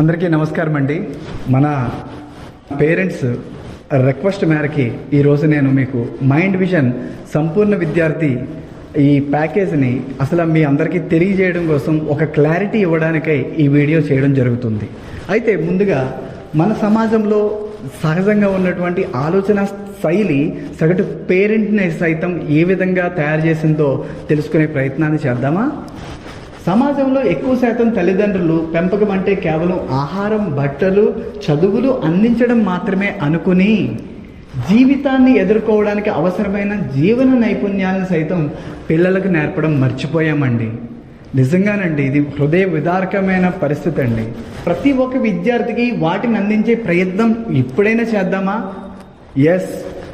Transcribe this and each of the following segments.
అందరికీ నమస్కారం అండి. మన పేరెంట్స్ రిక్వెస్ట్ మేరకి ఈరోజు నేను మీకు మైండ్ విజన్ సంపూర్ణ విద్యార్థి ఈ ప్యాకేజ్ని అసలు మీ అందరికీ తెలియజేయడం కోసం ఒక క్లారిటీ ఇవ్వడానికై ఈ వీడియో చేయడం జరుగుతుంది. అయితే ముందుగా మన సమాజంలో సహజంగా ఉన్నటువంటి ఆలోచన శైలి సగటు పేరెంట్ని సైతం ఏ విధంగా తయారు చేసిందో తెలుసుకునే ప్రయత్నాన్ని చేద్దామా? సమాజంలో ఎక్కువ శాతం తల్లిదండ్రులు పెంపకం అంటే కేవలం ఆహారం, బట్టలు, చదువులు అందించడం మాత్రమే అనుకుని జీవితాన్ని ఎదుర్కోవడానికి అవసరమైన జీవన నైపుణ్యాలను సైతం పిల్లలకు నేర్పడం మర్చిపోయామండి. నిజంగానండి, ఇది హృదయ విదారకమైన పరిస్థితి అండి. ప్రతి ఒక్క విద్యార్థికి వాటిని అందించే ప్రయత్నం ఎప్పుడైనా చేద్దామా? ఎస్,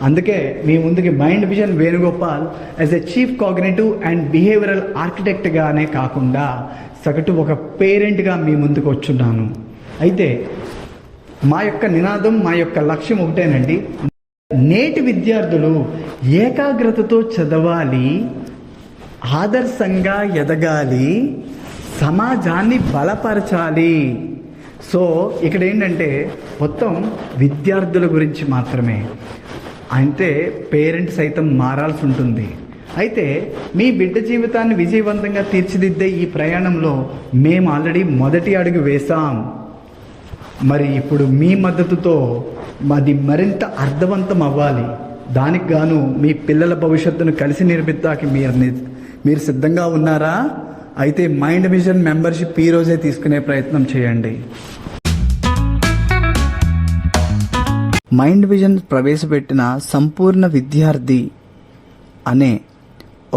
అందుకే మీ ముందుకి mind vision Venugopal as a chief cognitive and behavioural ఆర్కిటెక్ట్గానే కాకుండా సగటు ఒక పేరెంట్గా మీ ముందుకు వచ్చున్నాను. అయితే మా యొక్క నినాదం, మా యొక్క లక్ష్యం ఒకటేనండి. నేటి విద్యార్థులు ఏకాగ్రతతో చదవాలి, ఆదర్శంగా ఎదగాలి, సమాజాన్ని బలపరచాలి. సో ఇక్కడ ఏంటంటే మొత్తం విద్యార్థుల గురించి మాత్రమే. అంటే పేరెంట్స్ సైతం మారాల్సి ఉంటుంది. అయితే మీ బిడ్డ జీవితాన్ని విజయవంతంగా తీర్చిదిద్దే ఈ ప్రయాణంలో మేము ఆల్రెడీ మొదటి అడుగు వేశాం. మరి ఇప్పుడు మీ మద్దతుతో అది మరింత అర్థవంతం అవ్వాలి. దానికి గాను మీ పిల్లల భవిష్యత్తును కలిసి నిర్మిద్దాకి మీరు సిద్ధంగా ఉన్నారా? అయితే మైండ్ విజన్ మెంబర్షిప్ ఈ రోజే తీసుకునే ప్రయత్నం చేయండి. మైండ్ విజన్ ప్రవేశపెట్టిన సంపూర్ణ విద్యార్థి అనే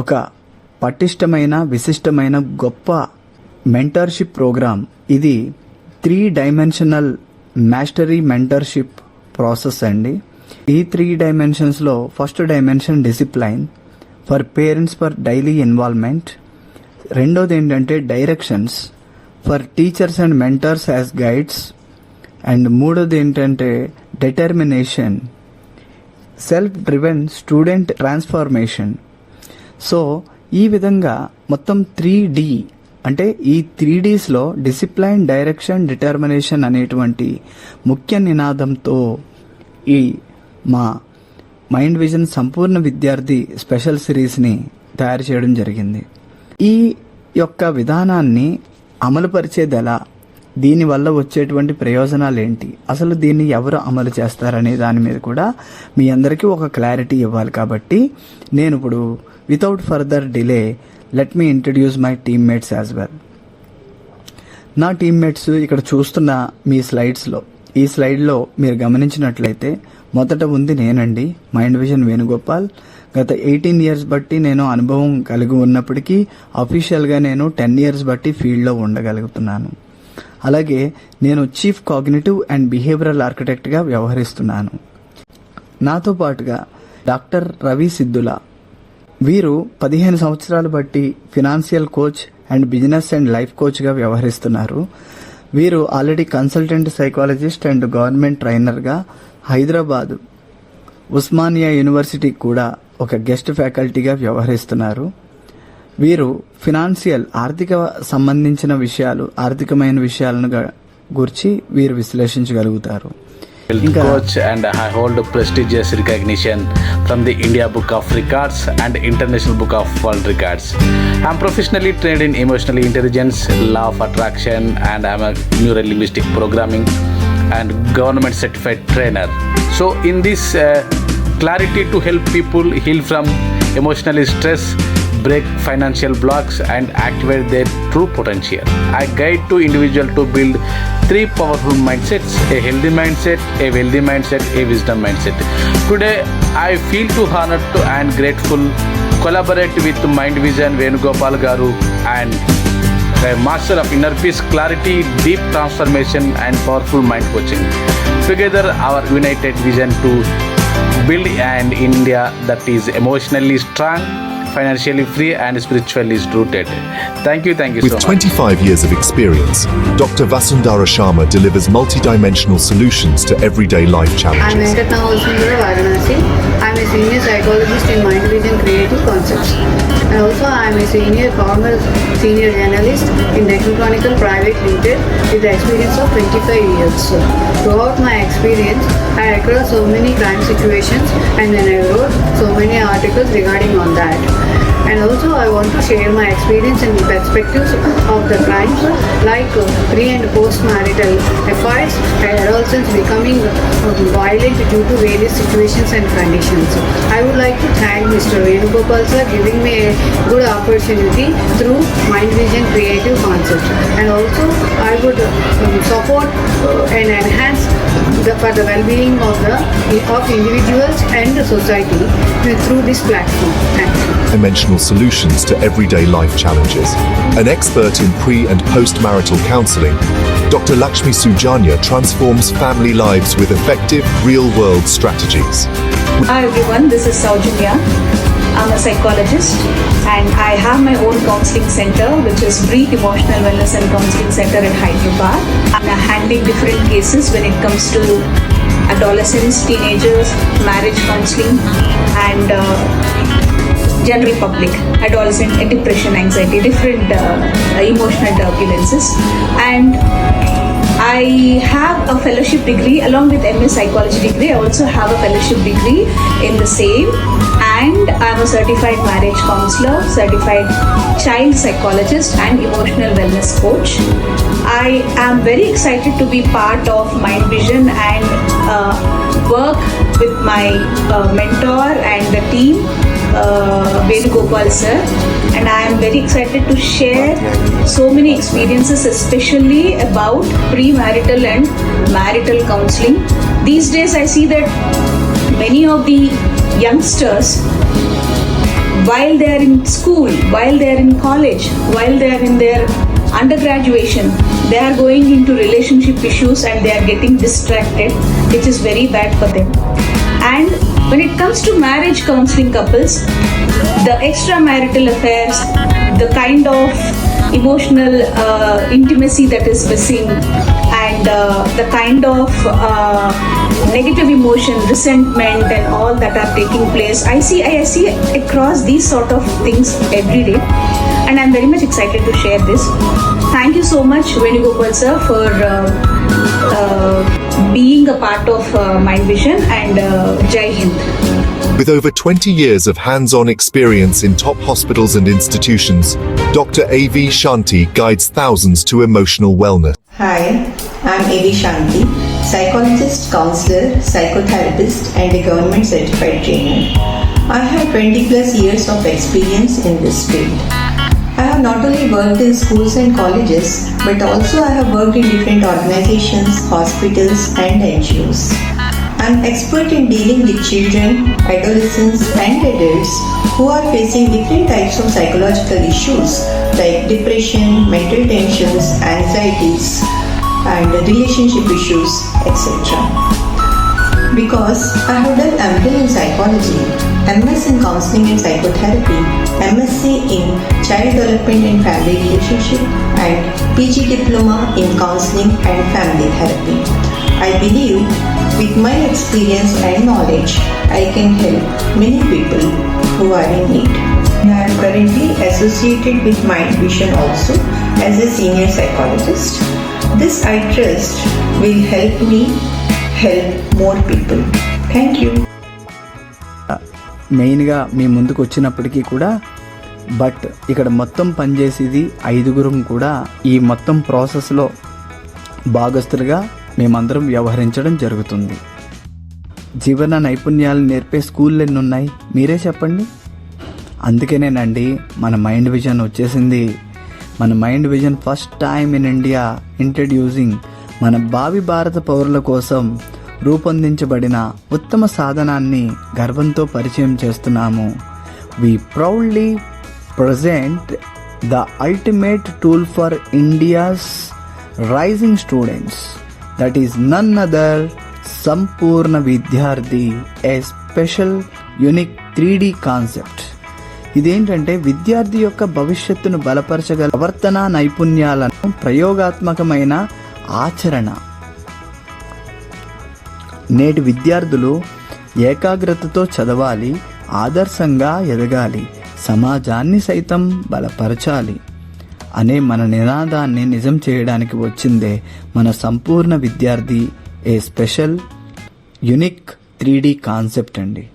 ఒక పటిష్టమైన, విశిష్టమైన, గొప్ప మెంటర్షిప్ ప్రోగ్రామ్. ఇది 3 డైమెన్షనల్ మాస్టరీ మెంటర్షిప్ ప్రాసెస్ అండి. ఈ 3 డైమెన్షన్స్లో first dimension discipline for parents for daily involvement. రెండోది ఏంటంటే directions for teachers and mentors as guides. And మూడోది ఏంటంటే determination, self driven student transformation. So ఈ విధంగా మొత్తం 3D అంటే ఈ 3Dsలో డిసిప్లైన్, డైరెక్షన్, డిటర్మినేషన్ అనేటువంటి ముఖ్య నినాదంతో ఈ మా మైండ్ విజన్ సంపూర్ణ విద్యార్థి స్పెషల్ సిరీస్ని తయారు చేయడం జరిగింది. ఈ యొక్క విధానాన్ని అమలుపరిచేది ఎలా, దీనివల్ల వచ్చేటువంటి ప్రయోజనాలు ఏంటి, అసలు దీన్ని ఎవరు అమలు చేస్తారనే దాని మీద కూడా మీ అందరికీ ఒక క్లారిటీ ఇవ్వాలి. కాబట్టి నేను ఇప్పుడు without further delay let me introduce my teammates as well. నా టీమ్మేట్స్ ఇక్కడ చూస్తున్న మీ స్లైడ్స్లో, ఈ స్లైడ్లో మీరు గమనించినట్లయితే మొదట ఉంది నేనండి, మైండ్ విజన్ వేణుగోపాల్. గత 18 ఇయర్స్ బట్టి నేను అనుభవం కలిగి ఉన్నప్పటికీ అఫీషియల్గా నేను 10 ఇయర్స్ బట్టి ఫీల్డ్లో ఉండగలుగుతున్నాను. అలాగే నేను చీఫ్ కాగ్నిటివ్ అండ్ బిహేవియరల్ ఆర్కిటెక్ట్గా వ్యవహరిస్తున్నాను. నాతో పాటుగా డాక్టర్ రవి సిద్ధుల, వీరు 15 సంవత్సరాలు బట్టి financial coach and business and life కోచ్గా వ్యవహరిస్తున్నారు. వీరు already consultant psychologist and government ట్రైనర్గా హైదరాబాద్ ఉస్మానియా యూనివర్సిటీ కూడా ఒక గెస్ట్ ఫ్యాకల్టీగా వ్యవహరిస్తున్నారు. వీరు ఫినాన్షియల్, ఆర్థిక సంబంధించిన విషయాలు, ఆర్థికమైన విషయాలను గురించి వీరు విశ్లేషించగలుగుతారు. Coach and I hold prestigious recognition from the India Book of Records and International Book of World Records. I am professionally trained in emotional intelligence, law of attraction, and I am a neuro-linguistic programming and government certified trainer. So in this clarity to help people heal from emotional stress, break financial blocks and activate their true potential. I guide to individual to build 3 powerful mindsets: a healthy mindset, a wealthy mindset, a wisdom mindset. Today I feel too honored to and grateful collaborate with Mind Vision Venugopal Garu and a master of inner peace, clarity, deep transformation and powerful mind coaching. Together our united vision to build an India that is emotionally strong, financially free and spiritually rooted. Thank you With so much. 25 years of experience, Dr. Vasundhara Sharma delivers multidimensional solutions to everyday life I'm challenges. Venkatna Holsundara Varanasi. I'm a senior psychologist in Mind Vision Creative Concepts. And also I'm a former senior journalist in Deccan Chronicle Private Limited with the experience of 25 years. Throughout my experience, I across so many crime situations and then I wrote so many articles regarding on that. And also I want to share my experience and perspectives of the crimes like pre and post marital affairs and adolescents becoming violent due to various situations and conditions. I would like to thank Mr. Venugopal sir giving me a good opportunity through Mind Vision Creative Concept. And also I would support and enhance for the well-being of individuals and the society through this platform. Thank you. Dimensional solutions to everyday life challenges. An expert in pre- and post-marital counseling, Dr. Lakshmi Sujanya transforms family lives with effective, real-world strategies. Hi everyone, this is Saujanya. I'm a psychologist and I have my own counseling center which is Breathe Emotional Wellness and Counseling Center in Hyderabad. I'm handling different cases when it comes to adolescents, teenagers, marriage counseling and general public, adolescent, depression, anxiety, different emotional turbulences. And I have a fellowship degree along with MS Psychology degree. I also have a fellowship degree in the same, and I'm a certified marriage counselor, certified child psychologist and emotional wellness coach. I am very excited to be part of Mind Vision and work with my mentor and the team, Venugopal sir, and I am very excited to share so many experiences, especially about premarital and marital counseling. These days I see that many of the youngsters, while they are in school, while they are in college, while they are in their undergraduation, they are going into relationship issues and they are getting distracted, which is very bad for them. And when it comes to marriage counseling couples, the extramarital affairs, the kind of emotional intimacy that is missing, and the kind of negative emotion, resentment, and all that are taking place, I see across these sort of things every day, and I'm very much excited to share this. Thank you so much, Venugopal sir, for being a part of Mind Vision, and Jai Hind. With over 20 years of hands-on experience in top hospitals and institutions, Dr. A.V. Shanti guides thousands to emotional wellness. Hi, I'm A.V. Shanti, psychologist, counselor, psychotherapist and a government certified trainer. I have 20 plus years of experience in this field. I have not only worked in schools and colleges, but also I have worked in different organizations, hospitals and NGOs. I am expert in dealing with children, adolescents and adults who are facing different types of psychological issues like depression, mental tensions, anxieties and relationship issues, etc. Because I have done MPhil in psychology, MS in counseling and psychotherapy, MSc in child development and family relationship and PG diploma in counseling and family therapy. I believe with my experience and knowledge, I can help many people who are in need. I am currently associated with Mind Vision also as a senior psychologist. This I trust will help me help more people. Thank you. మెయిన్గా మీ ముందుకు వచ్చినప్పటికీ కూడా but ఇక్కడ మొత్తం పనిచేసేది 5గురం కూడా ఈ మొత్తం ప్రాసెస్లో భాగస్తులుగా మేమందరం వ్యవహరించడం జరుగుతుంది. జీవన నైపుణ్యాలు నేర్పే స్కూళ్ళు ఎన్ని ఉన్నాయి మీరే చెప్పండి. అందుకేనేనండి మన మైండ్ విజన్ వచ్చేసింది. మన mind vision first time in India introducing మన భావి భారత పౌరుల కోసం రూపొందించబడిన ఉత్తమ సాధనాన్ని గర్వంతో పరిచయం చేస్తున్నాము. We proudly present the ultimate tool for India's rising students, that is none other Sampurna Vidyarthi, a special unique 3D concept. ఇదేంటంటే విద్యార్థి యొక్క భవిష్యత్తును బలపరచగల ప్రవర్తనా నైపుణ్యాలను ప్రయోగాత్మకమైన ఆచరణ. నేటి విద్యార్థులు ఏకాగ్రతతో చదవాలి, ఆదర్శంగా ఎదగాలి, సమాజాన్ని సైతం బలపరచాలి అనే మన నినాదాన్ని నిజం చేయడానికి వచ్చిందే మన సంపూర్ణ విద్యార్థి, ఏ స్పెషల్ యునిక్ 3D కాన్సెప్ట్ అండి.